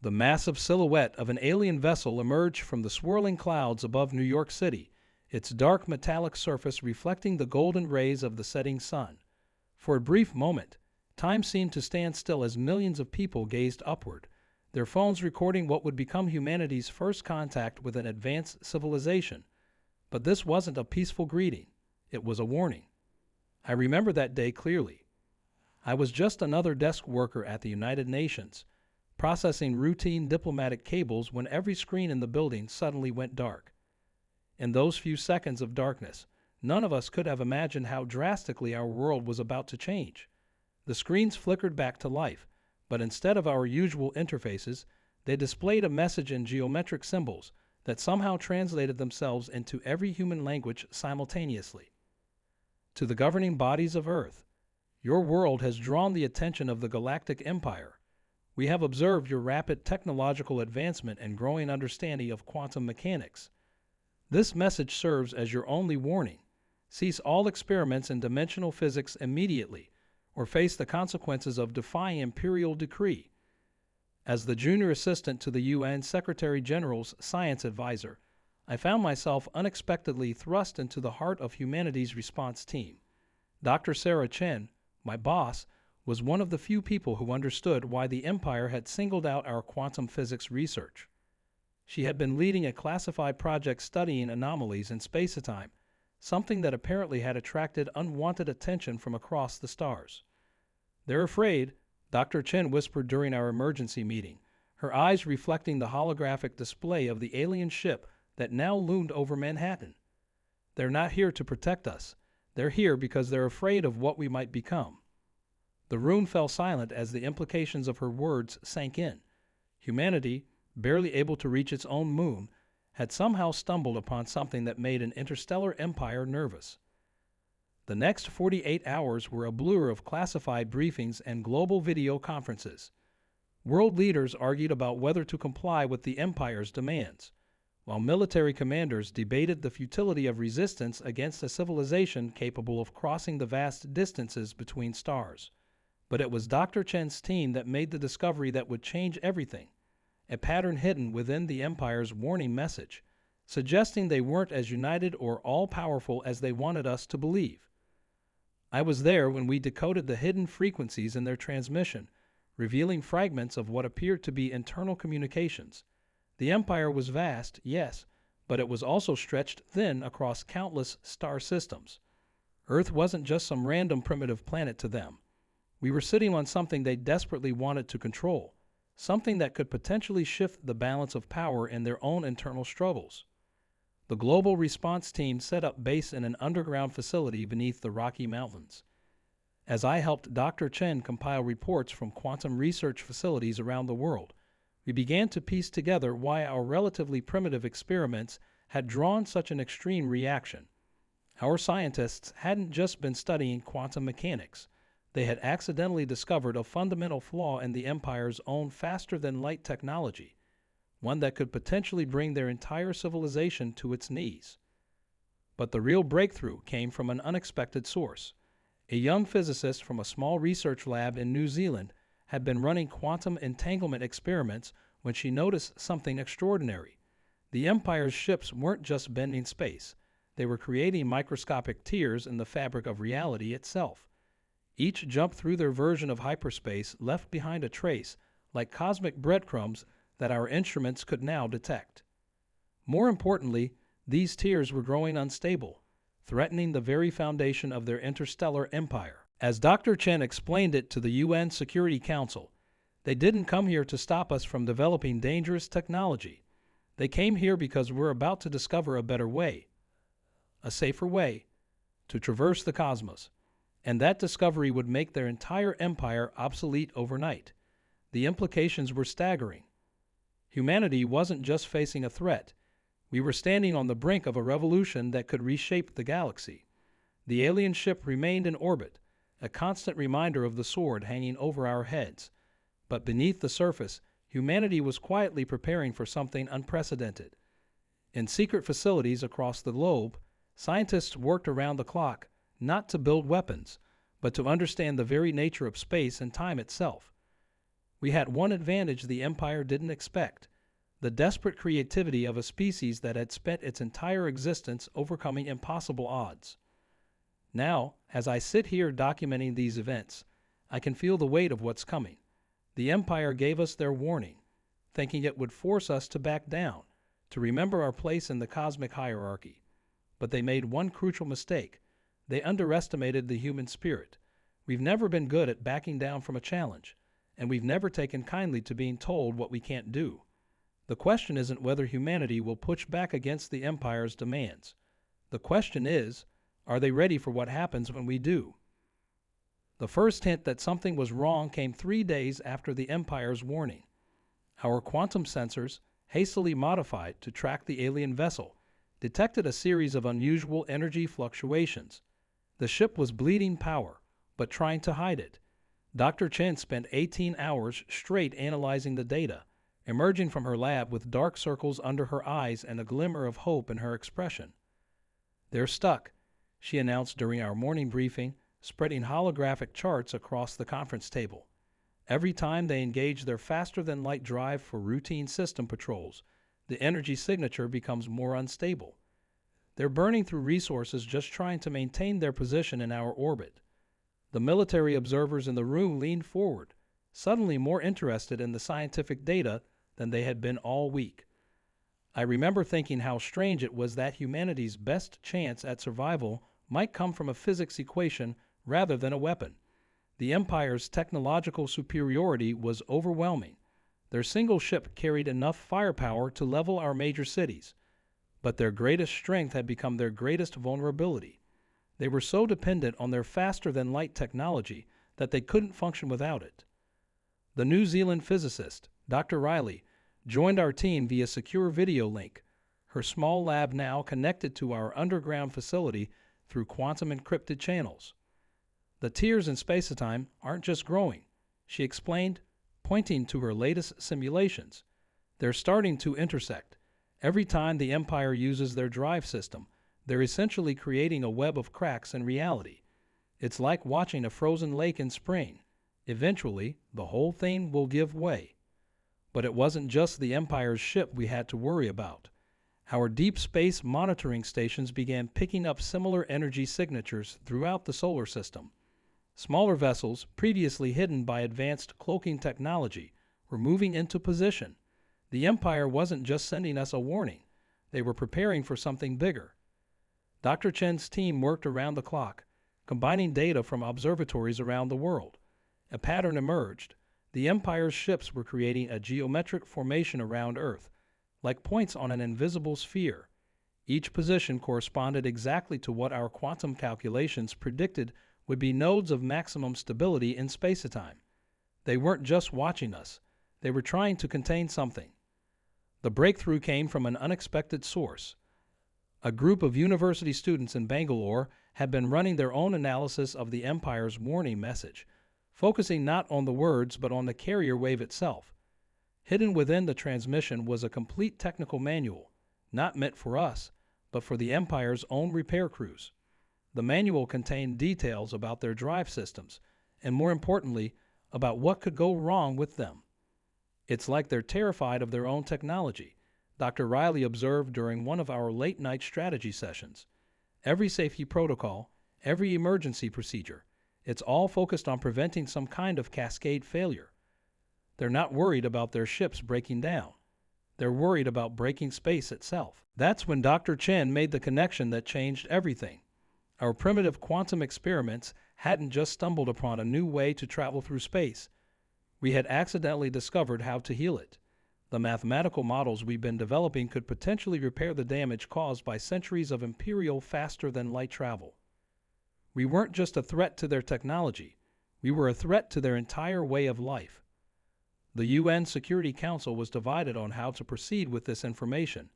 The massive silhouette of an alien vessel emerged from the swirling clouds above New York City, its dark metallic surface reflecting the golden rays of the setting sun. For a brief moment, time seemed to stand still as millions of people gazed upward, their phones recording what would become humanity's first contact with an advanced civilization. But this wasn't a peaceful greeting. It was a warning. I remember that day clearly. I was just another desk worker at the United Nations, processing routine diplomatic cables when every screen in the building suddenly went dark. In those few seconds of darkness, none of us could have imagined how drastically our world was about to change. The screens flickered back to life, but instead of our usual interfaces, they displayed a message in geometric symbols that somehow translated themselves into every human language simultaneously. To the governing bodies of Earth, your world has drawn the attention of the Galactic Empire. We have observed your rapid technological advancement and growing understanding of quantum mechanics. This message serves as your only warning. Cease all experiments in dimensional physics immediately, or face the consequences of defying imperial decree. As the junior assistant to the UN Secretary General's science advisor, I found myself unexpectedly thrust into the heart of humanity's response team. Dr. Sarah Chen, my boss, was one of the few people who understood why the Empire had singled out our quantum physics research. She had been leading a classified project studying anomalies in space-time, something that apparently had attracted unwanted attention from across the stars. "They're afraid," Dr. Chen whispered during our emergency meeting, her eyes reflecting the holographic display of the alien ship that now loomed over Manhattan. "They're not here to protect us. They're here because they're afraid of what we might become." The room fell silent as the implications of her words sank in. Humanity, barely able to reach its own moon, had somehow stumbled upon something that made an interstellar empire nervous. The next 48 hours were a blur of classified briefings and global video conferences. World leaders argued about whether to comply with the Empire's demands, while military commanders debated the futility of resistance against a civilization capable of crossing the vast distances between stars. But it was Dr. Chen's team that made the discovery that would change everything, a pattern hidden within the Empire's warning message, suggesting they weren't as united or all-powerful as they wanted us to believe. I was there when we decoded the hidden frequencies in their transmission, revealing fragments of what appeared to be internal communications. The Empire was vast, yes, but it was also stretched thin across countless star systems. Earth wasn't just some random primitive planet to them. We were sitting on something they desperately wanted to control, something that could potentially shift the balance of power in their own internal struggles. The global response team set up base in an underground facility beneath the Rocky Mountains. As I helped Dr. Chen compile reports from quantum research facilities around the world, we began to piece together why our relatively primitive experiments had drawn such an extreme reaction. Our scientists hadn't just been studying quantum mechanics. They had accidentally discovered a fundamental flaw in the Empire's own faster-than-light technology, one that could potentially bring their entire civilization to its knees. But the real breakthrough came from an unexpected source. A young physicist from a small research lab in New Zealand had been running quantum entanglement experiments when she noticed something extraordinary. The Empire's ships weren't just bending space. They were creating microscopic tears in the fabric of reality itself. Each jump through their version of hyperspace left behind a trace, like cosmic breadcrumbs that our instruments could now detect. More importantly, these tears were growing unstable, threatening the very foundation of their interstellar empire. As Dr. Chen explained it to the UN Security Council, they didn't come here to stop us from developing dangerous technology. They came here because we're about to discover a better way, a safer way, to traverse the cosmos. And that discovery would make their entire empire obsolete overnight. The implications were staggering. Humanity wasn't just facing a threat. We were standing on the brink of a revolution that could reshape the galaxy. The alien ship remained in orbit, a constant reminder of the sword hanging over our heads. But beneath the surface, humanity was quietly preparing for something unprecedented. In secret facilities across the globe, scientists worked around the clock, not to build weapons, but to understand the very nature of space and time itself. We had one advantage the Empire didn't expect: the desperate creativity of a species that had spent its entire existence overcoming impossible odds. Now, as I sit here documenting these events, I can feel the weight of what's coming. The Empire gave us their warning, thinking it would force us to back down, to remember our place in the cosmic hierarchy. But they made one crucial mistake. They underestimated the human spirit. We've never been good at backing down from a challenge, and we've never taken kindly to being told what we can't do. The question isn't whether humanity will push back against the Empire's demands. The question is, are they ready for what happens when we do? The first hint that something was wrong came 3 days after the Empire's warning. Our quantum sensors, hastily modified to track the alien vessel, detected a series of unusual energy fluctuations. The ship was bleeding power, but trying to hide it. Dr. Chen spent 18 hours straight analyzing the data, emerging from her lab with dark circles under her eyes and a glimmer of hope in her expression. "They're stuck," she announced during our morning briefing, spreading holographic charts across the conference table. "Every time they engage their faster-than-light drive for routine system patrols, the energy signature becomes more unstable. They're burning through resources just trying to maintain their position in our orbit." The military observers in the room leaned forward, suddenly more interested in the scientific data than they had been all week. I remember thinking how strange it was that humanity's best chance at survival might come from a physics equation rather than a weapon. The Empire's technological superiority was overwhelming. Their single ship carried enough firepower to level our major cities, but their greatest strength had become their greatest vulnerability. They were so dependent on their faster-than-light technology that they couldn't function without it. The New Zealand physicist, Dr. Riley, joined our team via secure video link, her small lab now connected to our underground facility through quantum-encrypted channels. "The tiers in space-time aren't just growing," she explained, pointing to her latest simulations. "They're starting to intersect. Every time the Empire uses their drive system, they're essentially creating a web of cracks in reality. It's like watching a frozen lake in spring. Eventually, the whole thing will give way." But it wasn't just the Empire's ship we had to worry about. Our deep space monitoring stations began picking up similar energy signatures throughout the solar system. Smaller vessels, previously hidden by advanced cloaking technology, were moving into position. The Empire wasn't just sending us a warning. They were preparing for something bigger. Dr. Chen's team worked around the clock, combining data from observatories around the world. A pattern emerged. The Empire's ships were creating a geometric formation around Earth, like points on an invisible sphere. Each position corresponded exactly to what our quantum calculations predicted would be nodes of maximum stability in space-time. They weren't just watching us. They were trying to contain something. The breakthrough came from an unexpected source. A group of university students in Bangalore had been running their own analysis of the Empire's warning message, focusing not on the words but on the carrier wave itself. Hidden within the transmission was a complete technical manual, not meant for us, but for the Empire's own repair crews. The manual contained details about their drive systems, and more importantly, about what could go wrong with them. "It's like they're terrified of their own technology," Dr. Riley observed during one of our late-night strategy sessions. "Every safety protocol, every emergency procedure, it's all focused on preventing some kind of cascade failure. They're not worried about their ships breaking down. They're worried about breaking space itself." That's when Dr. Chen made the connection that changed everything. Our primitive quantum experiments hadn't just stumbled upon a new way to travel through space. We had accidentally discovered how to heal it. The mathematical models we've been developing could potentially repair the damage caused by centuries of imperial faster-than-light travel. We weren't just a threat to their technology. We were a threat to their entire way of life. The UN Security Council was divided on how to proceed with this information.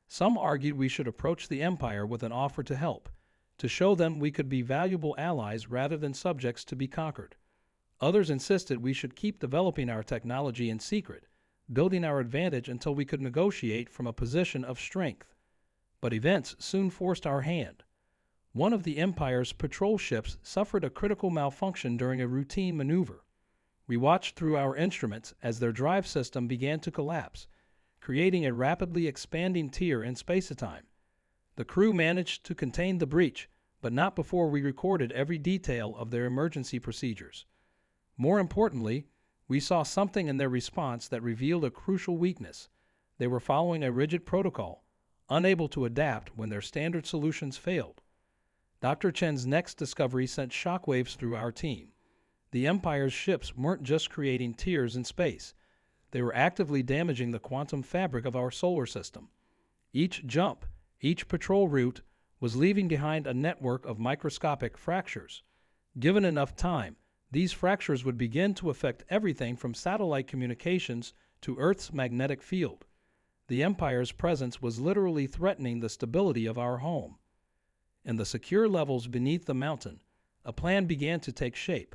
Some argued we should approach the Empire with an offer to help, to show them we could be valuable allies rather than subjects to be conquered. Others insisted we should keep developing our technology in secret, building our advantage until we could negotiate from a position of strength. But events soon forced our hand. One of the Empire's patrol ships suffered a critical malfunction during a routine maneuver. We watched through our instruments as their drive system began to collapse, creating a rapidly expanding tear in space-time. The crew managed to contain the breach, but not before we recorded every detail of their emergency procedures. More importantly, we saw something in their response that revealed a crucial weakness. They were following a rigid protocol, unable to adapt when their standard solutions failed. Dr. Chen's next discovery sent shockwaves through our team. The Empire's ships weren't just creating tears in space. They were actively damaging the quantum fabric of our solar system. Each jump, each patrol route, was leaving behind a network of microscopic fractures. Given enough time, these fractures would begin to affect everything from satellite communications to Earth's magnetic field. The Empire's presence was literally threatening the stability of our home. In the secure levels beneath the mountain, a plan began to take shape.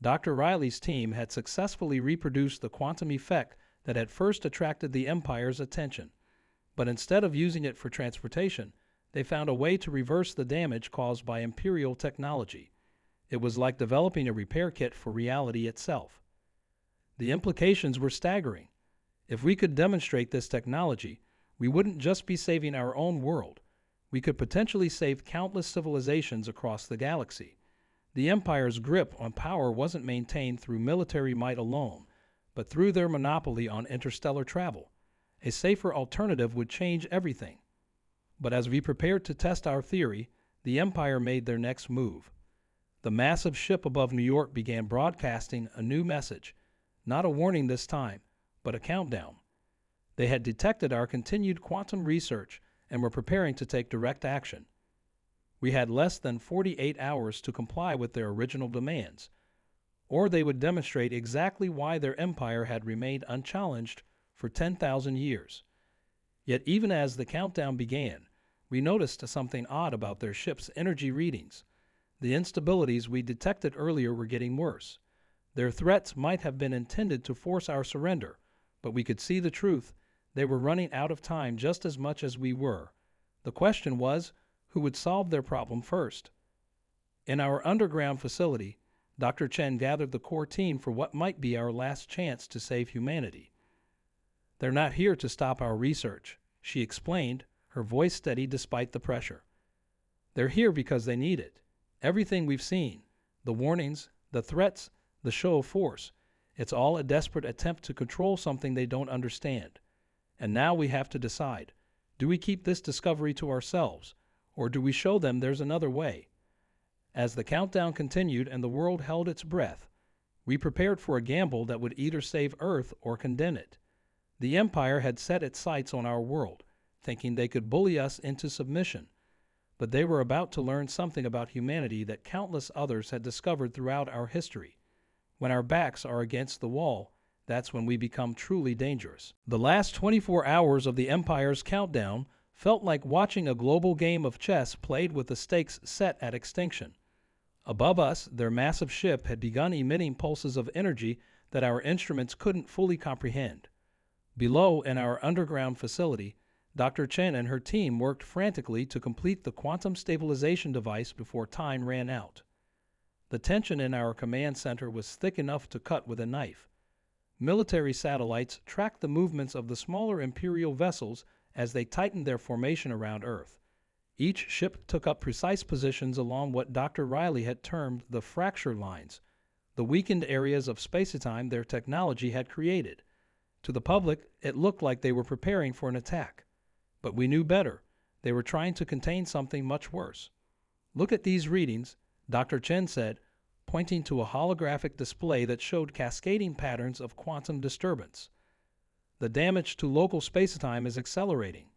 Dr. Riley's team had successfully reproduced the quantum effect that had first attracted the Empire's attention. But instead of using it for transportation, they found a way to reverse the damage caused by Imperial technology. It was like developing a repair kit for reality itself. The implications were staggering. If we could demonstrate this technology, we wouldn't just be saving our own world. We could potentially save countless civilizations across the galaxy. The Empire's grip on power wasn't maintained through military might alone, but through their monopoly on interstellar travel. A safer alternative would change everything. But as we prepared to test our theory, the Empire made their next move. The massive ship above New York began broadcasting a new message, not a warning this time, but a countdown. They had detected our continued quantum research and were preparing to take direct action. We had less than 48 hours to comply with their original demands, or they would demonstrate exactly why their empire had remained unchallenged for 10,000 years. Yet even as the countdown began, we noticed something odd about their ship's energy readings. The instabilities we detected earlier were getting worse. Their threats might have been intended to force our surrender, but we could see the truth. They were running out of time just as much as we were. The question was, who would solve their problem first? In our underground facility, Dr. Chen gathered the core team for what might be our last chance to save humanity. "They're not here to stop our research," she explained, her voice steady despite the pressure. "They're here because they need it. Everything we've seen, the warnings, the threats, the show of force, it's all a desperate attempt to control something they don't understand. And now we have to decide, do we keep this discovery to ourselves, or do we show them there's another way?" As the countdown continued and the world held its breath, we prepared for a gamble that would either save Earth or condemn it. The Empire had set its sights on our world, thinking they could bully us into submission. But they were about to learn something about humanity that countless others had discovered throughout our history. When our backs are against the wall, that's when we become truly dangerous. The last 24 hours of the Empire's countdown felt like watching a global game of chess played with the stakes set at extinction. Above us, their massive ship had begun emitting pulses of energy that our instruments couldn't fully comprehend. Below, in our underground facility, Dr. Chen and her team worked frantically to complete the quantum stabilization device before time ran out. The tension in our command center was thick enough to cut with a knife. Military satellites tracked the movements of the smaller Imperial vessels as they tightened their formation around Earth. Each ship took up precise positions along what Dr. Riley had termed the fracture lines, the weakened areas of space-time their technology had created. To the public, it looked like they were preparing for an attack. But we knew better. They were trying to contain something much worse. "Look at these readings," Dr. Chen said, pointing to a holographic display that showed cascading patterns of quantum disturbance. "The damage to local spacetime is accelerating.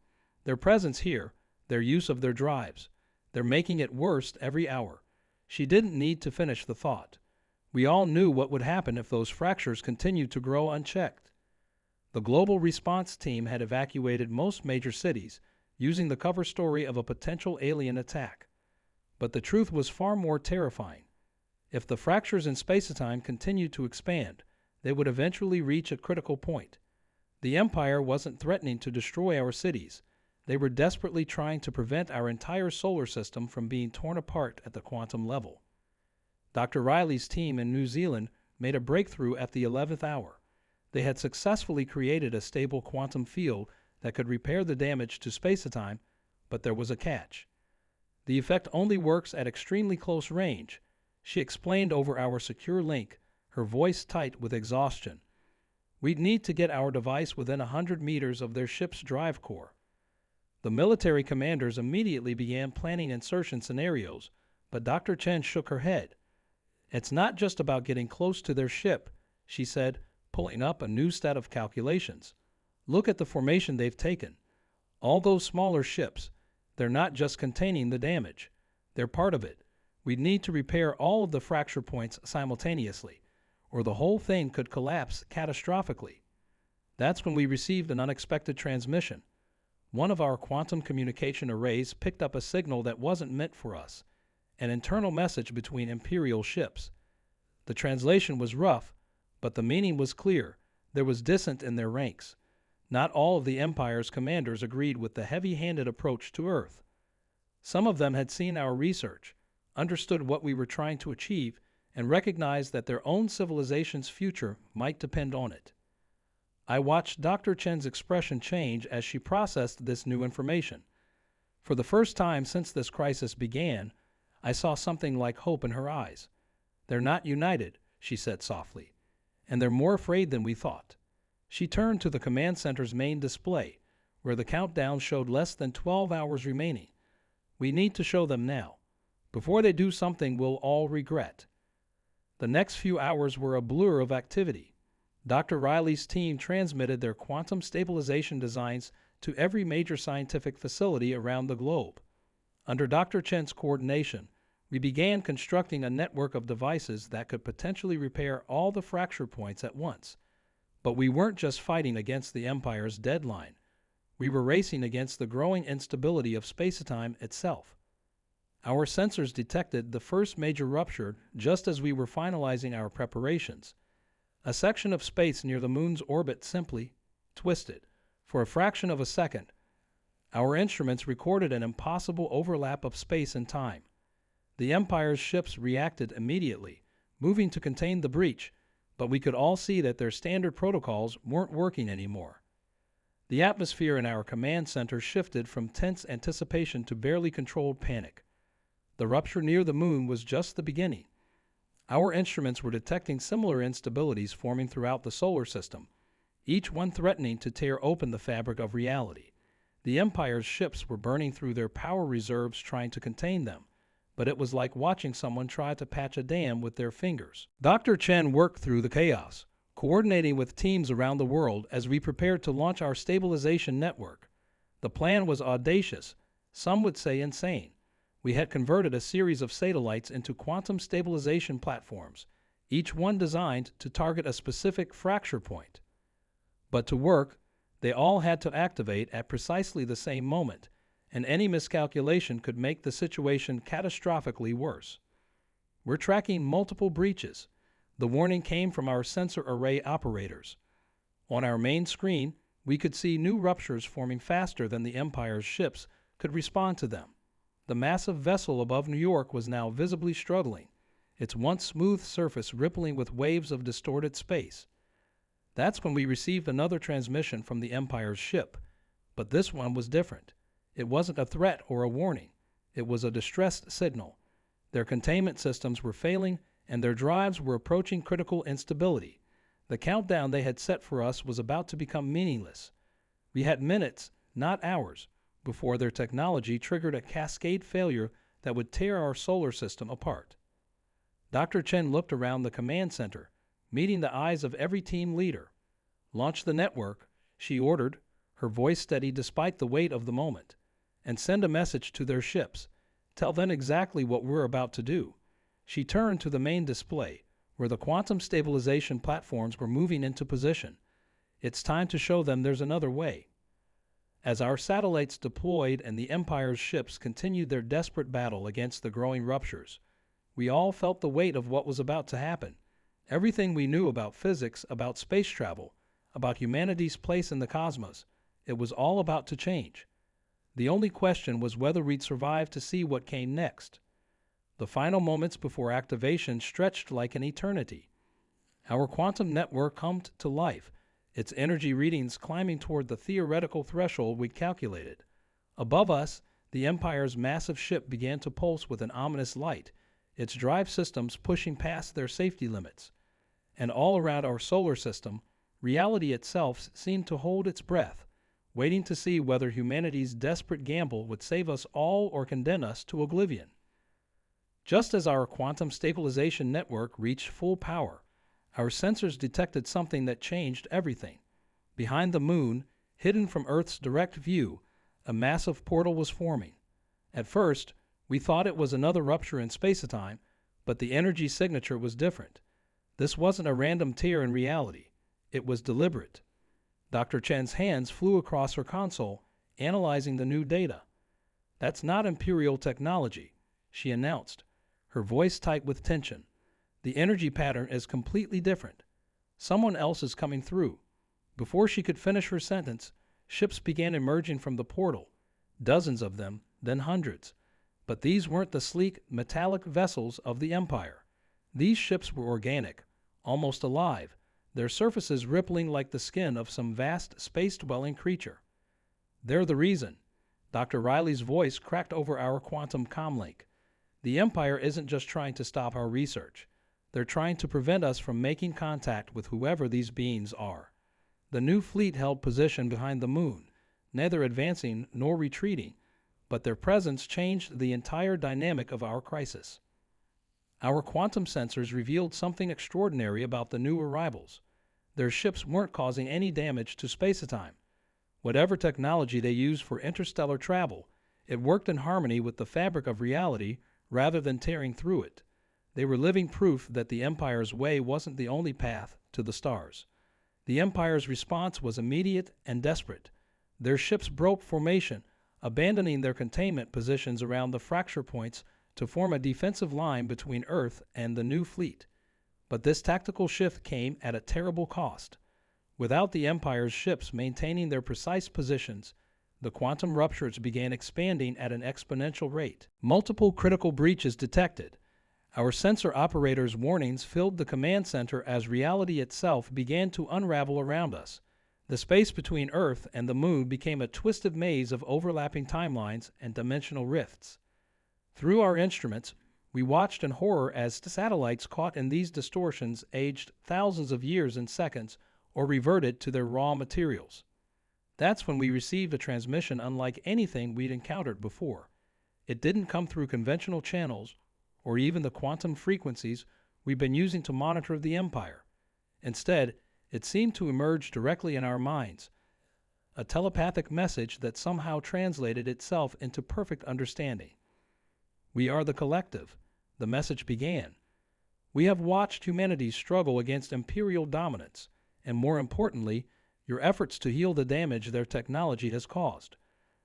Their presence here, their use of their drives, they're making it worse every hour." She didn't need to finish the thought. We all knew what would happen if those fractures continued to grow unchecked. The global response team had evacuated most major cities, using the cover story of a potential alien attack. But the truth was far more terrifying. If the fractures in spacetime continued to expand, they would eventually reach a critical point. The Empire wasn't threatening to destroy our cities. They were desperately trying to prevent our entire solar system from being torn apart at the quantum level. Dr. Riley's team in New Zealand made a breakthrough at the 11th hour. They had successfully created a stable quantum field that could repair the damage to spacetime, but there was a catch. The effect only works at extremely close range, she explained over our secure link, her voice tight with exhaustion. We'd need to get our device within 100 meters of their ship's drive core. The military commanders immediately began planning insertion scenarios, but Dr. Chen shook her head. It's not just about getting close to their ship, she said, pulling up a new set of calculations. Look at the formation they've taken. All those smaller ships, they're not just containing the damage. They're part of it. We'd need to repair all of the fracture points simultaneously, or the whole thing could collapse catastrophically. That's when we received an unexpected transmission. One of our quantum communication arrays picked up a signal that wasn't meant for us, an internal message between Imperial ships. The translation was rough, but the meaning was clear. There was dissent in their ranks. Not all of the Empire's commanders agreed with the heavy-handed approach to Earth. Some of them had seen our research, understood what we were trying to achieve, and recognized that their own civilization's future might depend on it. I watched Dr. Chen's expression change as she processed this new information. For the first time since this crisis began, I saw something like hope in her eyes. They're not united, she said softly, and they're more afraid than we thought. She turned to the command center's main display, where the countdown showed less than 12 hours remaining. We need to show them now, before they do something we'll all regret. The next few hours were a blur of activity. Dr. Riley's team transmitted their quantum stabilization designs to every major scientific facility around the globe. Under Dr. Chen's coordination, we began constructing a network of devices that could potentially repair all the fracture points at once. But we weren't just fighting against the Empire's deadline. We were racing against the growing instability of spacetime itself. Our sensors detected the first major rupture just as we were finalizing our preparations. A section of space near the moon's orbit simply twisted. For a fraction of a second, our instruments recorded an impossible overlap of space and time. The Empire's ships reacted immediately, moving to contain the breach, but we could all see that their standard protocols weren't working anymore. The atmosphere in our command center shifted from tense anticipation to barely controlled panic. The rupture near the moon was just the beginning. Our instruments were detecting similar instabilities forming throughout the solar system, each one threatening to tear open the fabric of reality. The Empire's ships were burning through their power reserves trying to contain them, but it was like watching someone try to patch a dam with their fingers. Dr. Chen worked through the chaos, coordinating with teams around the world as we prepared to launch our stabilization network. The plan was audacious, some would say insane. We had converted a series of satellites into quantum stabilization platforms, each one designed to target a specific fracture point. But to work, they all had to activate at precisely the same moment, and any miscalculation could make the situation catastrophically worse. We're tracking multiple breaches. The warning came from our sensor array operators. On our main screen, we could see new ruptures forming faster than the Empire's ships could respond to them. The massive vessel above New York was now visibly struggling, its once smooth surface rippling with waves of distorted space. That's when we received another transmission from the Empire's ship, but this one was different. It wasn't a threat or a warning. It was a distressed signal. Their containment systems were failing, and their drives were approaching critical instability. The countdown they had set for us was about to become meaningless. We had minutes, not hours, before their technology triggered a cascade failure that would tear our solar system apart. Dr. Chen looked around the command center, meeting the eyes of every team leader. "Launch the network," she ordered, her voice steady despite the weight of the moment, "and send a message to their ships. Tell them exactly what we're about to do." She turned to the main display, where the quantum stabilization platforms were moving into position. "It's time to show them there's another way." As our satellites deployed and the Empire's ships continued their desperate battle against the growing ruptures, we all felt the weight of what was about to happen. Everything we knew about physics, about space travel, about humanity's place in the cosmos, it was all about to change. The only question was whether we'd survive to see what came next. The final moments before activation stretched like an eternity. Our quantum network hummed to life, its energy readings climbing toward the theoretical threshold we'd calculated. Above us, the Empire's massive ship began to pulse with an ominous light, its drive systems pushing past their safety limits. And all around our solar system, reality itself seemed to hold its breath, waiting to see whether humanity's desperate gamble would save us all or condemn us to oblivion. Just as our quantum stabilization network reached full power, our sensors detected something that changed everything. Behind the moon, hidden from Earth's direct view, a massive portal was forming. At first, we thought it was another rupture in space-time, but the energy signature was different. This wasn't a random tear in reality. It was deliberate. Dr. Chen's hands flew across her console, analyzing the new data. "That's not Imperial technology," she announced, her voice tight with tension. "The energy pattern is completely different. Someone else is coming through." Before she could finish her sentence, ships began emerging from the portal, dozens of them, then hundreds. But these weren't the sleek, metallic vessels of the Empire. These ships were organic, almost alive, their surfaces rippling like the skin of some vast space-dwelling creature. "They're the reason." Dr. Riley's voice cracked over our quantum comlink. "The Empire isn't just trying to stop our research. They're trying to prevent us from making contact with whoever these beings are." The new fleet held position behind the moon, neither advancing nor retreating, but their presence changed the entire dynamic of our crisis. Our quantum sensors revealed something extraordinary about the new arrivals. Their ships weren't causing any damage to space-time. Whatever technology they used for interstellar travel, it worked in harmony with the fabric of reality rather than tearing through it. They were living proof that the Empire's way wasn't the only path to the stars. The Empire's response was immediate and desperate. Their ships broke formation, abandoning their containment positions around the fracture points to form a defensive line between Earth and the new fleet. But this tactical shift came at a terrible cost. Without the Empire's ships maintaining their precise positions, the quantum ruptures began expanding at an exponential rate. Multiple critical breaches detected. Our sensor operators' warnings filled the command center as reality itself began to unravel around us. The space between Earth and the moon became a twisted maze of overlapping timelines and dimensional rifts. Through our instruments, we watched in horror as satellites caught in these distortions aged thousands of years in seconds or reverted to their raw materials. That's when we received a transmission unlike anything we'd encountered before. It didn't come through conventional channels or even the quantum frequencies we've been using to monitor the Empire. Instead, it seemed to emerge directly in our minds, a telepathic message that somehow translated itself into perfect understanding. "We are the collective," the message began. "We have watched humanity struggle against imperial dominance, and more importantly, your efforts to heal the damage their technology has caused.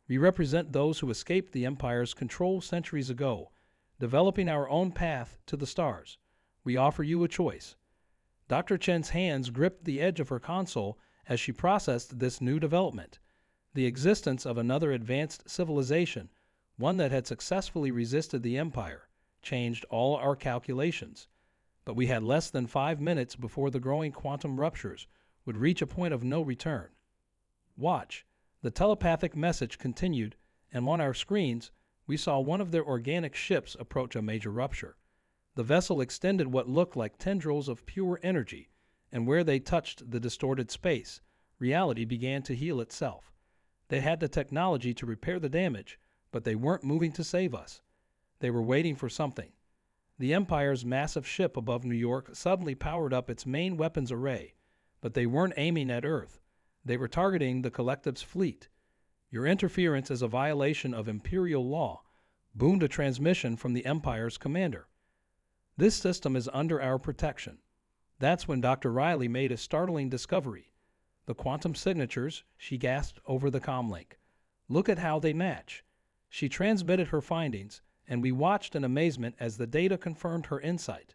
We represent those who escaped the Empire's control centuries ago, developing our own path to the stars. We offer you a choice." Dr. Chen's hands gripped the edge of her console as she processed this new development. The existence of another advanced civilization, one that had successfully resisted the Empire, changed all our calculations. But we had less than 5 minutes before the growing quantum ruptures would reach a point of no return. "Watch." The telepathic message continued, and on our screens, we saw one of their organic ships approach a major rupture. The vessel extended what looked like tendrils of pure energy, and where they touched the distorted space, reality began to heal itself. They had the technology to repair the damage, but they weren't moving to save us. They were waiting for something. The Empire's massive ship above New York suddenly powered up its main weapons array, but they weren't aiming at Earth. They were targeting the Collective's fleet. "Your interference is a violation of Imperial law," boomed a transmission from the Empire's commander. "This system is under our protection." That's when Dr. Riley made a startling discovery. "The quantum signatures," she gasped over the comlink. "Look at how they match." She transmitted her findings, and we watched in amazement as the data confirmed her insight.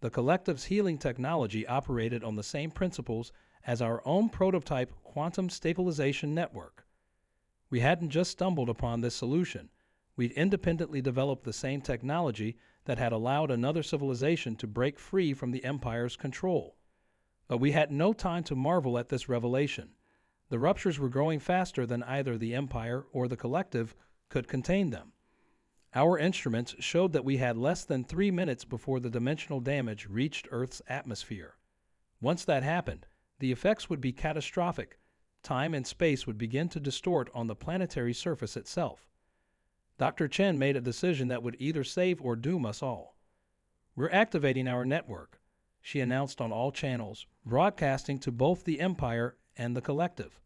The Collective's healing technology operated on the same principles as our own prototype quantum stabilization network. We hadn't just stumbled upon this solution. We'd independently developed the same technology that had allowed another civilization to break free from the Empire's control. But we had no time to marvel at this revelation. The ruptures were growing faster than either the Empire or the Collective could contain them. Our instruments showed that we had less than 3 minutes before the dimensional damage reached Earth's atmosphere. Once that happened, the effects would be catastrophic. Time and space would begin to distort on the planetary surface itself. Dr. Chen made a decision that would either save or doom us all. "We're activating our network," she announced on all channels, broadcasting to both the Empire and the Collective.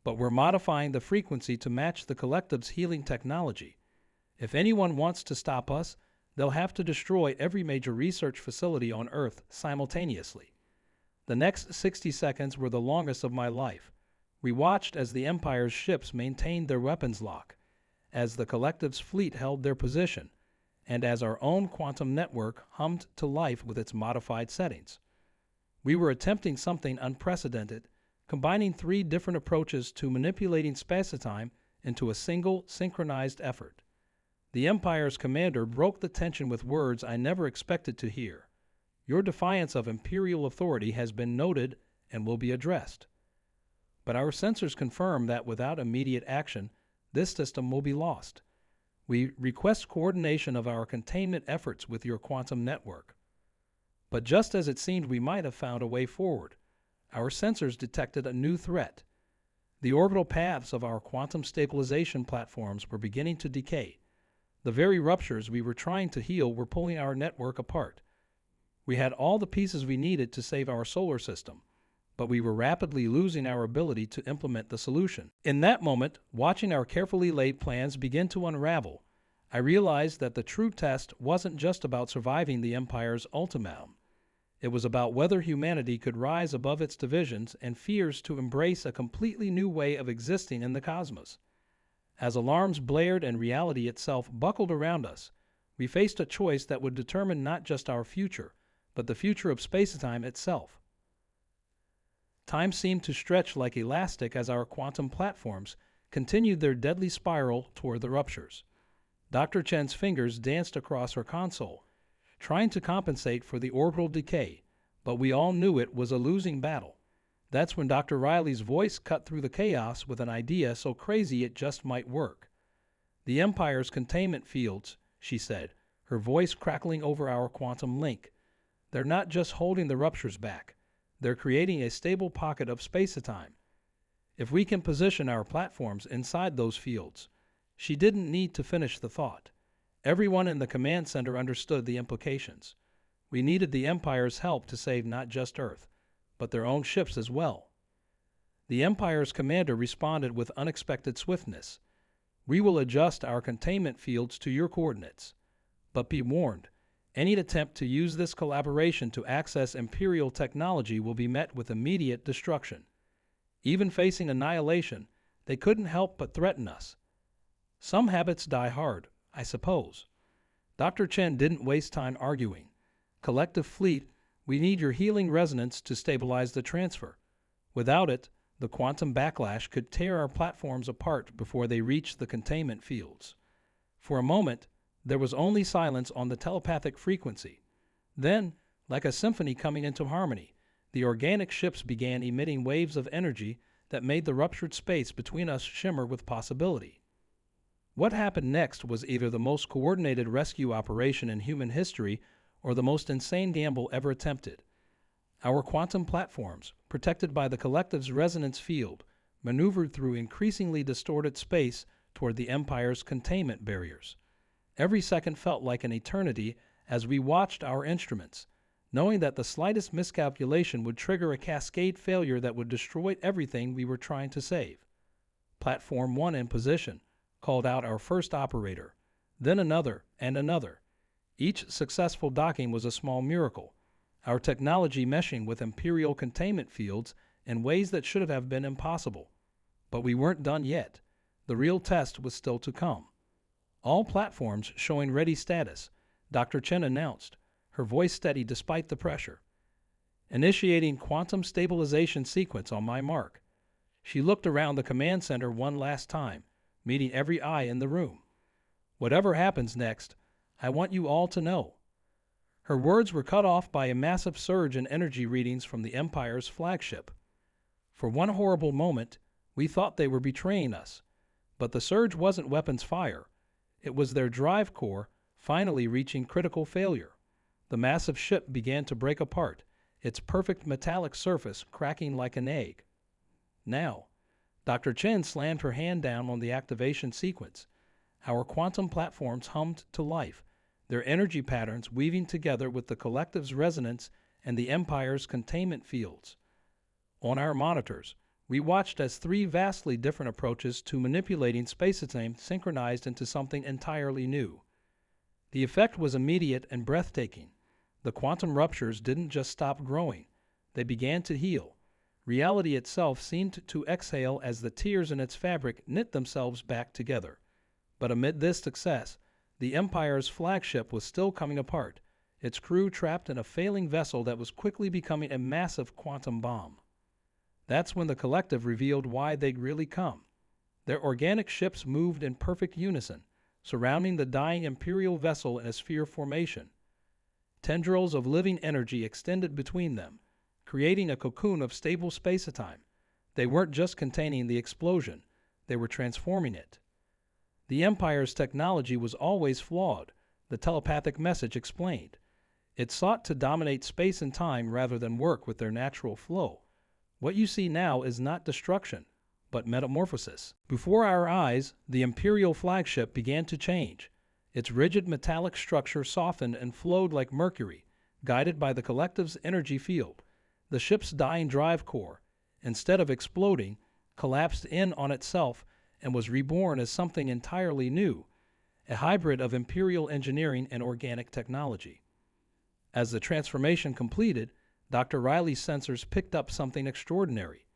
"But we're modifying the frequency to match the Collective's healing technology. If anyone wants to stop us, they'll have to destroy every major research facility on Earth simultaneously." The next 60 seconds were the longest of my life. We watched as the Empire's ships maintained their weapons lock, as the Collective's fleet held their position, and as our own quantum network hummed to life with its modified settings. We were attempting something unprecedented, combining 3 different approaches to manipulating space-time into a single, synchronized effort. The Empire's commander broke the tension with words I never expected to hear. "Your defiance of Imperial authority has been noted and will be addressed. But our sensors confirm that without immediate action, this system will be lost. We request coordination of our containment efforts with your quantum network." But just as it seemed we might have found a way forward, our sensors detected a new threat. The orbital paths of our quantum stabilization platforms were beginning to decay. The very ruptures we were trying to heal were pulling our network apart. We had all the pieces we needed to save our solar system, but we were rapidly losing our ability to implement the solution. In that moment, watching our carefully laid plans begin to unravel, I realized that the true test wasn't just about surviving the Empire's ultimatum. It was about whether humanity could rise above its divisions and fears to embrace a completely new way of existing in the cosmos. As alarms blared and reality itself buckled around us, we faced a choice that would determine not just our future, but the future of space-time itself. Time seemed to stretch like elastic as our quantum platforms continued their deadly spiral toward the ruptures. Dr. Chen's fingers danced across her console, trying to compensate for the orbital decay, but we all knew it was a losing battle. That's when Dr. Riley's voice cut through the chaos with an idea so crazy it just might work. "The Empire's containment fields," she said, her voice crackling over our quantum link. "They're not just holding the ruptures back. They're creating a stable pocket of space-time. If we can position our platforms inside those fields—" She didn't need to finish the thought. Everyone in the command center understood the implications. We needed the Empire's help to save not just Earth, but their own ships as well. The Empire's commander responded with unexpected swiftness. "We will adjust our containment fields to your coordinates. But be warned, any attempt to use this collaboration to access Imperial technology will be met with immediate destruction. Even facing annihilation, they couldn't help but threaten us. Some habits die hard, I suppose." Dr. Chen didn't waste time arguing. "Collective Fleet, we need your healing resonance to stabilize the transfer. Without it, the quantum backlash could tear our platforms apart before they reach the containment fields." For a moment, there was only silence on the telepathic frequency. Then, like a symphony coming into harmony, the organic ships began emitting waves of energy that made the ruptured space between us shimmer with possibility. What happened next was either the most coordinated rescue operation in human history or the most insane gamble ever attempted. Our quantum platforms, protected by the Collective's resonance field, maneuvered through increasingly distorted space toward the Empire's containment barriers. Every second felt like an eternity as we watched our instruments, knowing that the slightest miscalculation would trigger a cascade failure that would destroy everything we were trying to save. Platform 1 in position, called out our first operator, then another and another. Each successful docking was a small miracle, our technology meshing with Imperial containment fields in ways that should have been impossible. But we weren't done yet. The real test was still to come. "All platforms showing ready status," Dr. Chen announced, her voice steady despite the pressure. "Initiating quantum stabilization sequence on my mark." She looked around the command center one last time, meeting every eye in the room. "Whatever happens next, I want you all to know." Her words were cut off by a massive surge in energy readings from the Empire's flagship. For one horrible moment, we thought they were betraying us. But the surge wasn't weapons fire. It was their drive core finally reaching critical failure. The massive ship began to break apart, its perfect metallic surface cracking like an egg. Now, Dr. Chen slammed her hand down on the activation sequence. Our quantum platforms hummed to life, their energy patterns weaving together with the collective's resonance and the Empire's containment fields. On our monitors, we watched as three vastly different approaches to manipulating space-time synchronized into something entirely new. The effect was immediate and breathtaking. The quantum ruptures didn't just stop growing, they began to heal. Reality itself seemed to exhale as the tears in its fabric knit themselves back together. But amid this success, the Empire's flagship was still coming apart, its crew trapped in a failing vessel that was quickly becoming a massive quantum bomb. That's when the collective revealed why they'd really come. Their organic ships moved in perfect unison, surrounding the dying Imperial vessel in a sphere formation. Tendrils of living energy extended between them, creating a cocoon of stable space-time. They weren't just containing the explosion, they were transforming it. The Empire's technology was always flawed, the telepathic message explained. It sought to dominate space and time rather than work with their natural flow. What you see now is not destruction, but metamorphosis. Before our eyes, the Imperial flagship began to change. Its rigid metallic structure softened and flowed like mercury, guided by the collective's energy field. The ship's dying drive core, instead of exploding, collapsed in on itself and was reborn as something entirely new, a hybrid of Imperial engineering and organic technology. As the transformation completed, Dr. Riley's sensors picked up something extraordinary.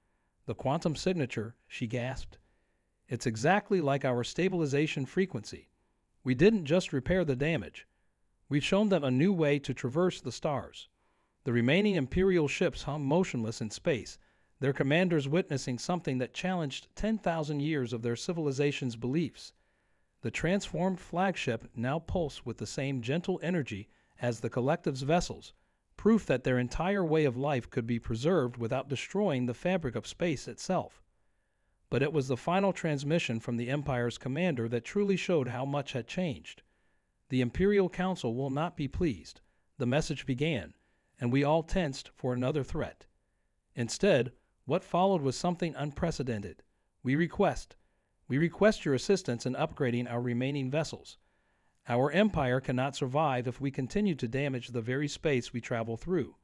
The quantum signature, she gasped. It's exactly like our stabilization frequency. We didn't just repair the damage. We've shown them a new way to traverse the stars. The remaining Imperial ships hung motionless in space, their commanders witnessing something that challenged 10,000 years of their civilization's beliefs. The transformed flagship now pulsed with the same gentle energy as the collective's vessels, proof that their entire way of life could be preserved without destroying the fabric of space itself. But it was the final transmission from the Empire's commander that truly showed how much had changed. The Imperial Council will not be pleased, the message began, and we all tensed for another threat. Instead, what followed was something unprecedented. We request your assistance in upgrading our remaining vessels. Our empire cannot survive if we continue to damage the very space we travel through.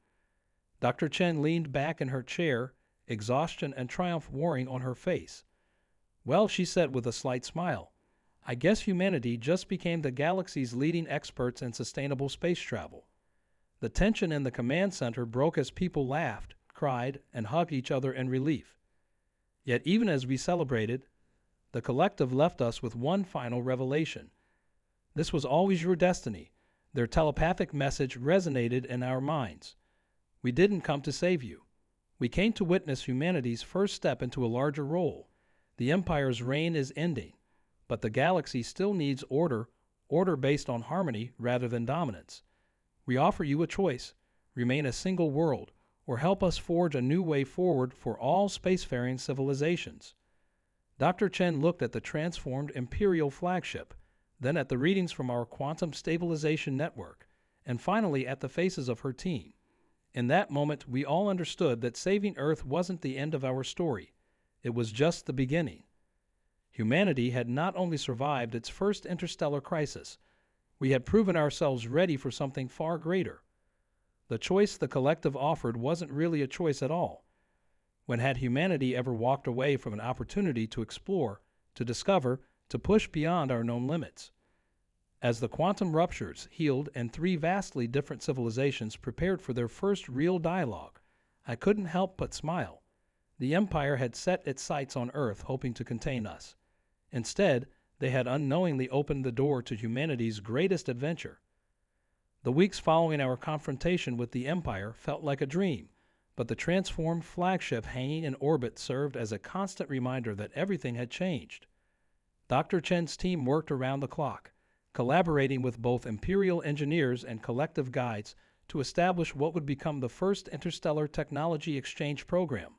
Dr. Chen leaned back in her chair, exhaustion and triumph warring on her face. Well, she said with a slight smile, I guess humanity just became the galaxy's leading experts in sustainable space travel. The tension in the command center broke as people laughed, cried, and hugged each other in relief. Yet even as we celebrated, the collective left us with one final revelation. This was always your destiny. Their telepathic message resonated in our minds. We didn't come to save you. We came to witness humanity's first step into a larger role. The Empire's reign is ending, but the galaxy still needs order based on harmony rather than dominance. We offer you a choice: remain a single world, or help us forge a new way forward for all spacefaring civilizations. Dr. Chen looked at the transformed Imperial flagship, then at the readings from our quantum stabilization network, and finally at the faces of her team. In that moment, we all understood that saving Earth wasn't the end of our story. It was just the beginning. Humanity had not only survived its first interstellar crisis, we had proven ourselves ready for something far greater. The choice the collective offered wasn't really a choice at all. When had humanity ever walked away from an opportunity to explore, to discover, to push beyond our known limits? As the quantum ruptures healed and three vastly different civilizations prepared for their first real dialogue, I couldn't help but smile. The Empire had set its sights on Earth hoping to contain us. Instead, they had unknowingly opened the door to humanity's greatest adventure. The weeks following our confrontation with the Empire felt like a dream, but the transformed flagship hanging in orbit served as a constant reminder that everything had changed. Dr. Chen's team worked around the clock, collaborating with both Imperial engineers and collective guides to establish what would become the first interstellar technology exchange program.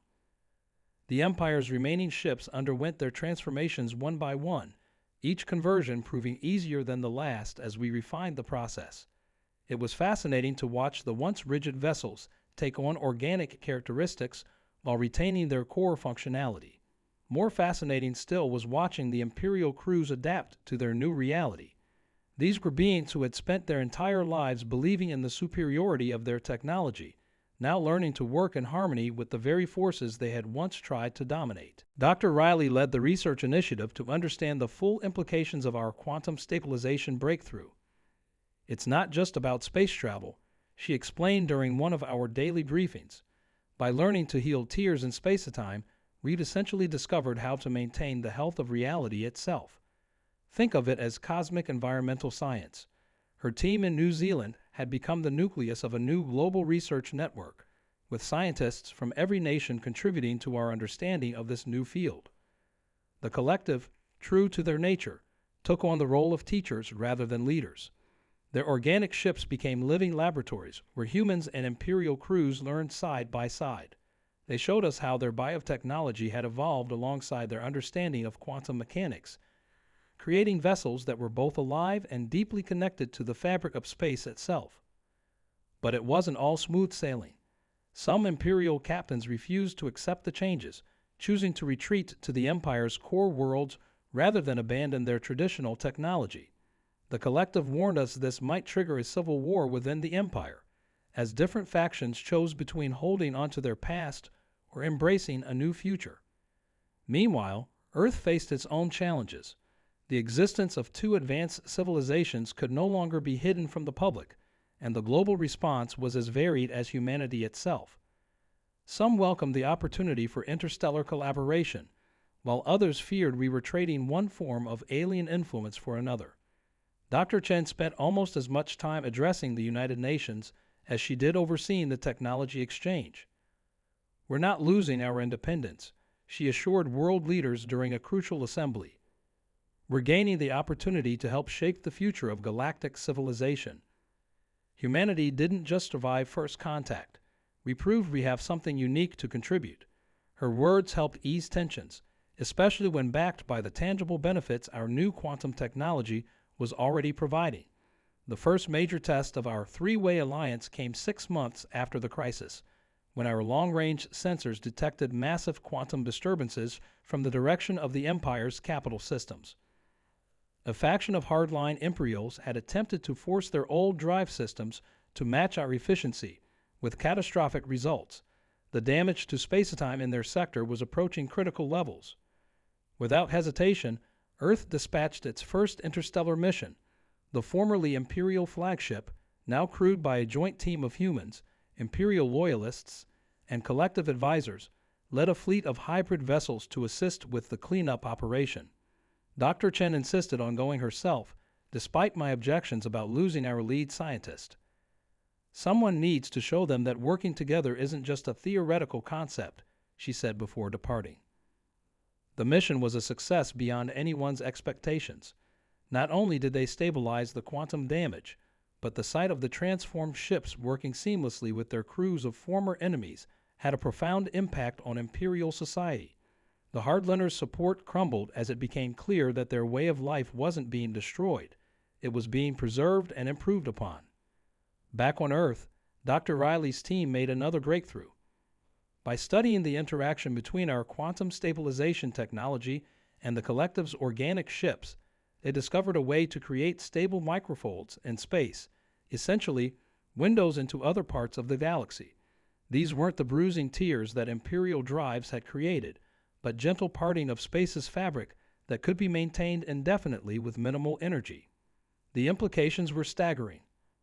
The Empire's remaining ships underwent their transformations one by one, each conversion proving easier than the last as we refined the process. It was fascinating to watch the once rigid vessels take on organic characteristics while retaining their core functionality. More fascinating still was watching the Imperial crews adapt to their new reality. These were beings who had spent their entire lives believing in the superiority of their technology, now learning to work in harmony with the very forces they had once tried to dominate. Dr. Riley led the research initiative to understand the full implications of our quantum stabilization breakthrough. It's not just about space travel, she explained during one of our daily briefings. By learning to heal tears in space-time, we'd essentially discovered how to maintain the health of reality itself. Think of it as cosmic environmental science. Her team in New Zealand had become the nucleus of a new global research network, with scientists from every nation contributing to our understanding of this new field. The collective, true to their nature, took on the role of teachers rather than leaders. Their organic ships became living laboratories where humans and Imperial crews learned side by side. They showed us how their biotechnology had evolved alongside their understanding of quantum mechanics, creating vessels that were both alive and deeply connected to the fabric of space itself. But it wasn't all smooth sailing. Some Imperial captains refused to accept the changes, choosing to retreat to the Empire's core worlds rather than abandon their traditional technology. The collective warned us this might trigger a civil war within the Empire, as different factions chose between holding onto their past or embracing a new future. Meanwhile, Earth faced its own challenges. The existence of two advanced civilizations could no longer be hidden from the public, and the global response was as varied as humanity itself. Some welcomed the opportunity for interstellar collaboration, while others feared we were trading one form of alien influence for another. Dr. Chen spent almost as much time addressing the United Nations as she did overseeing the technology exchange. "We're not losing our independence," she assured world leaders during a crucial assembly. "We're gaining the opportunity to help shape the future of galactic civilization. Humanity didn't just survive first contact. We proved we have something unique to contribute." Her words helped ease tensions, especially when backed by the tangible benefits our new quantum technology was already providing. The first major test of our three-way alliance came 6 months after the crisis, when our long-range sensors detected massive quantum disturbances from the direction of the Empire's capital systems. A faction of hardline Imperials had attempted to force their old drive systems to match our efficiency, with catastrophic results. The damage to spacetime in their sector was approaching critical levels. Without hesitation, Earth dispatched its first interstellar mission. The formerly Imperial flagship, now crewed by a joint team of humans, Imperial loyalists, and collective advisors, led a fleet of hybrid vessels to assist with the cleanup operation. Dr. Chen insisted on going herself, despite my objections about losing our lead scientist. "Someone needs to show them that working together isn't just a theoretical concept," she said before departing. The mission was a success beyond anyone's expectations. Not only did they stabilize the quantum damage, but the sight of the transformed ships working seamlessly with their crews of former enemies had a profound impact on Imperial society. The Hardliners' support crumbled as it became clear that their way of life wasn't being destroyed. It was being preserved and improved upon. Back on Earth, Dr. Riley's team made another breakthrough. By studying the interaction between our quantum stabilization technology and the collective's organic ships, they discovered a way to create stable microfolds in space, essentially windows into other parts of the galaxy. These weren't the bruising tears that Imperial drives had created, but gentle parting of space's fabric that could be maintained indefinitely with minimal energy. The implications were staggering.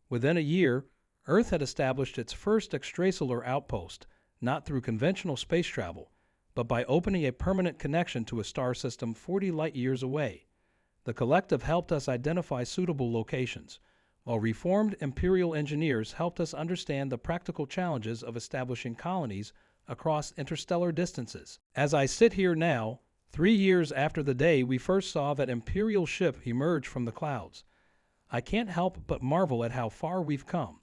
Within a year, Earth had established its first extrasolar outpost, not through conventional space travel, but by opening a permanent connection to a star system 40 light-years away. The collective helped us identify suitable locations, while reformed Imperial engineers helped us understand the practical challenges of establishing colonies across interstellar distances. As I sit here now, 3 years after the day we first saw that Imperial ship emerge from the clouds, I can't help but marvel at how far we've come.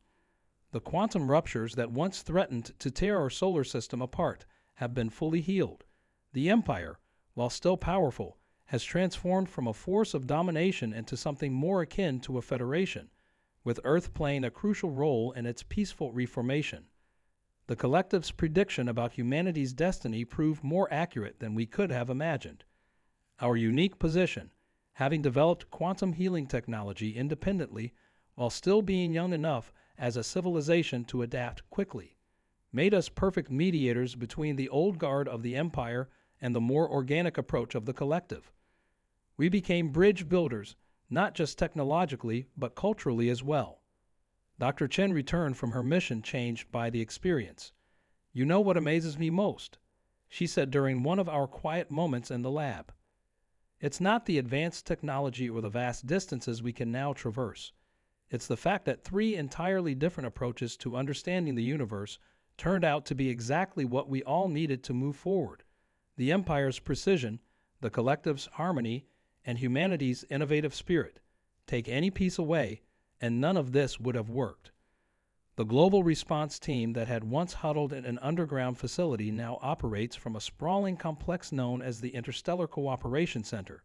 The quantum ruptures that once threatened to tear our solar system apart have been fully healed. The Empire, while still powerful, has transformed from a force of domination into something more akin to a federation, with Earth playing a crucial role in its peaceful reformation. The Collective's prediction about humanity's destiny proved more accurate than we could have imagined. Our unique position, having developed quantum healing technology independently while still being young enough as a civilization to adapt quickly, made us perfect mediators between the old guard of the Empire and the more organic approach of the Collective. We became bridge builders, not just technologically, but culturally as well. Dr. Chen returned from her mission changed by the experience. "You know what amazes me most?" she said during one of our quiet moments in the lab. "It's not the advanced technology or the vast distances we can now traverse. It's the fact that three entirely different approaches to understanding the universe turned out to be exactly what we all needed to move forward. The Empire's precision, the Collective's harmony, and humanity's innovative spirit. Take any piece away, and none of this would have worked." The global response team that had once huddled in an underground facility now operates from a sprawling complex known as the Interstellar Cooperation Center.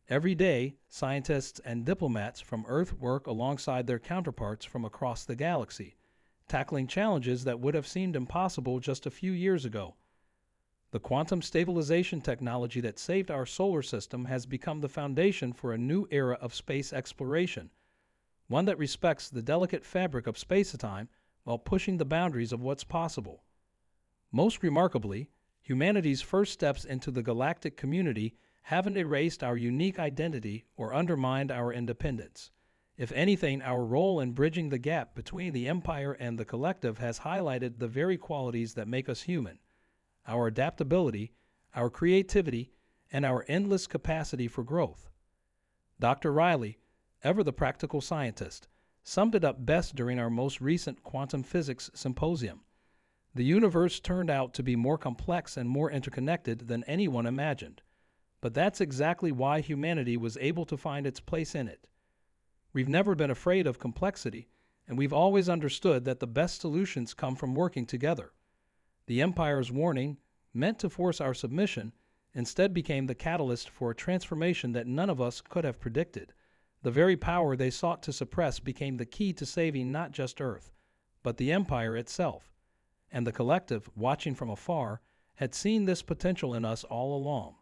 Every day, scientists and diplomats from Earth work alongside their counterparts from across the galaxy, tackling challenges that would have seemed impossible just a few years ago. The quantum stabilization technology that saved our solar system has become the foundation for a new era of space exploration, one that respects the delicate fabric of space-time while pushing the boundaries of what's possible. Most remarkably, humanity's first steps into the galactic community haven't erased our unique identity or undermined our independence. If anything, our role in bridging the gap between the Empire and the Collective has highlighted the very qualities that make us human: our adaptability, our creativity, and our endless capacity for growth. Dr. Riley, ever the practical scientist, summed it up best during our most recent quantum physics symposium. The universe turned out to be more complex and more interconnected than anyone imagined, but that's exactly why humanity was able to find its place in it. We've never been afraid of complexity, and we've always understood that the best solutions come from working together. The Empire's warning, meant to force our submission, instead became the catalyst for a transformation that none of us could have predicted. The very power they sought to suppress became the key to saving not just Earth, but the Empire itself. And the Collective, watching from afar, had seen this potential in us all along.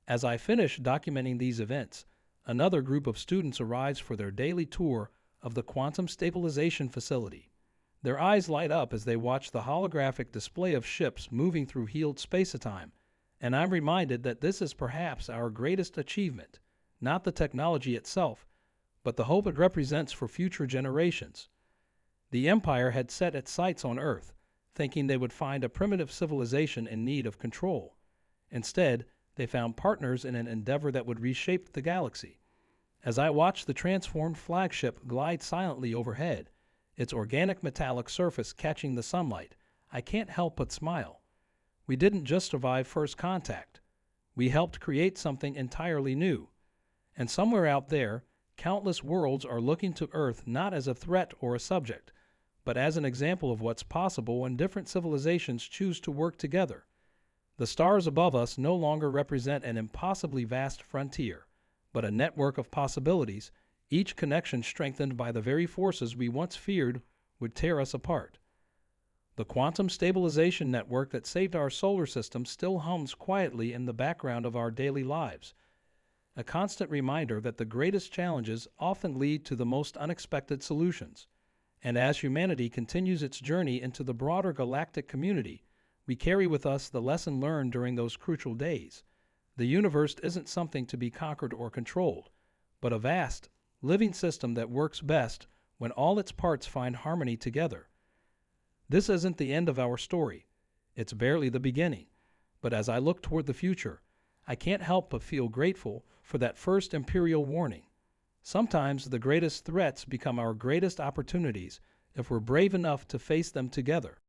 As I finish documenting these events, another group of students arrives for their daily tour of the Quantum Stabilization Facility. Their eyes light up as they watch the holographic display of ships moving through healed space-time, and I'm reminded that this is perhaps our greatest achievement, not the technology itself, but the hope it represents for future generations. The Empire had set its sights on Earth, thinking they would find a primitive civilization in need of control. Instead, they found partners in an endeavor that would reshape the galaxy. As I watched the transformed flagship glide silently overhead, its organic metallic surface catching the sunlight, I can't help but smile. We didn't just survive first contact. We helped create something entirely new. And somewhere out there, countless worlds are looking to Earth not as a threat or a subject, but as an example of what's possible when different civilizations choose to work together. The stars above us no longer represent an impossibly vast frontier, but a network of possibilities, each connection strengthened by the very forces we once feared would tear us apart. The quantum stabilization network that saved our solar system still hums quietly in the background of our daily lives, a constant reminder that the greatest challenges often lead to the most unexpected solutions. And as humanity continues its journey into the broader galactic community, we carry with us the lesson learned during those crucial days. The universe isn't something to be conquered or controlled, but a vast, living system that works best when all its parts find harmony together. This isn't the end of our story. It's barely the beginning. But as I look toward the future, I can't help but feel grateful for that first Imperial warning. Sometimes the greatest threats become our greatest opportunities if we're brave enough to face them together.